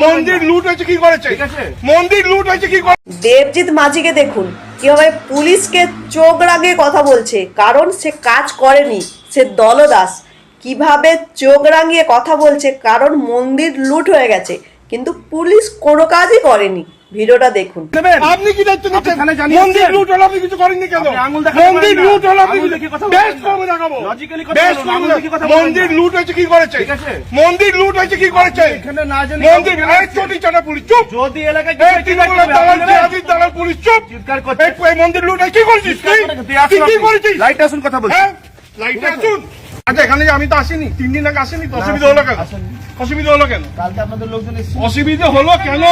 মন্দির লুট হয়েছে কি করেছে? মন্দির লুট হয়েছে কি করে? দেবজিৎ মাঝিকে দেখুন কিভাবে পুলিশকে চোখ রাঙিয়ে কথা বলছে, কারণ সে কাজ করেনি, সে দলদাস। কিভাবে চোখ রাঙিয়ে কথা বলছে কারণ মন্দির লুট হয়ে গেছে, কিন্তু পুলিশ কোনো কাজই করেনি। ভিডিওটা দেখুন। আপনি কি দায়িত্ব নিচ্ছেন? মন্দির লুট হলো আপনি কিছু করেননি কেন? মন্দির লুট হলো আপনি বেশ কমে দেখাবো। মন্দির লুট হয়েছে কি করেছে? মন্দির লুট হয়েছে কি করেছে? মন্দির চটি চাটা পুলিশ চুপ। যদি এলাকায় দালাল পুলিশ চুপ। এই মন্দির লুট হয়েছে কি করেছিস? কি করেছিস? লাইট আসুন কথা বলছি। লাইট আসুন। আচ্ছা এখানে আমি তো আসিনি, 3 দিন আগে আসেনি তো, অসুবিধা হলো কেন? অসুবিধা হলো কেন? কালকে আপনাদের লোকজন এসেছে। অসুবিধা হলো কেন?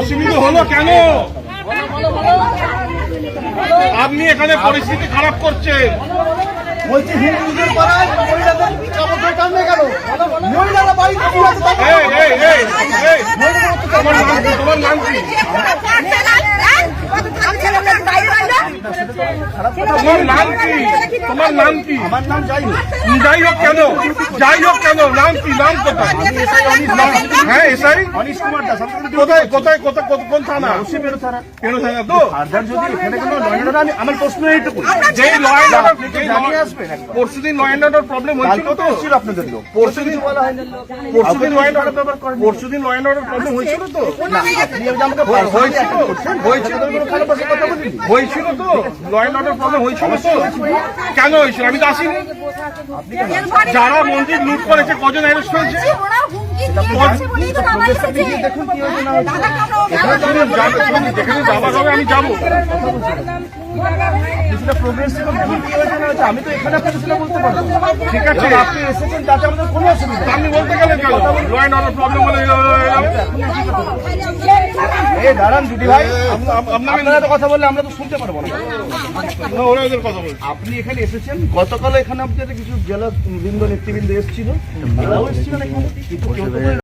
অসুবিধা হলো কেন? আপনি এখানে পরিস্থিতি খারাপ করছেন। বলছি হিন্দুদের পাড়ায় মহিলাদের কাপড় টানবে কেন? মহিলারা বাড়িতে কি আছে? তোমার নাম কি? তোমার নাম কি? তোমার নাম কি? আমার নাম যাই হোক। যাই হোক কেন? যাই হোক কেন? নাম কি? নাম কোথায়? হ্যাঁ এসআই অনিশ কুমার দাস। কোথায় কোথায় কোথায় কোন থানা? পেরো থানা। কেন থানা তো? ফার্দার যদি এখানে কোনো লয়েন্ডার, আমি আমার প্রশ্ন এইটুকু, যে লয়েন্ড জানিয়ে আসবেন। পরশুদিন লয়েন্ড অর্ডার প্রবলেম হয়েছিল তো? ছিল আপনাদের লোক। পরশুদিন বলা হয় না। পরশুদিন লয়েন্ড অর্ডার ব্যবহার করেন। পরশুদিন লয়েন্ড অর্ডার প্রবলেম হয়েছিল তো? আপনি আমাকে হয়েছিল তো? লয়েন্ড অর্ডার প্রবলেম হয়েছিল তো? কেন হয়েছিল? আমি তো আসিনি। যারা মন্দির লুট করেছে কজন অ্যারেস্ট হয়েছে? দেখুন কি হয়েছে না হয়েছে। যেখানে যাবার হবে আমি যাবো। কিছুটা প্রোগ্রেস ছিল, কি হয়েছে না হয়েছে আমি তো এখানে আপনাকে সেটা বলতে পারবো। ঠিক আছে আপনি এসেছেন তাতে আমাদের কোনো অসুবিধা নেই। আপনি বলতে গেলেন কেন? লয়েন্ড অর্ডার প্রবলেম হলে এই দাঁড়ান দিদি ভাই, আপনাকে আপনারা তো কথা বললে আমরা তো শুনতে পারবো না। ওরা ওদের কথা বলছে। আপনি এখানে এসেছেন, গতকাল এখানে আপনাদের কিছু জেলা বৃন্দ নেতৃবৃন্দ এসেছিল, এরাও এসেছিলেন এখানে।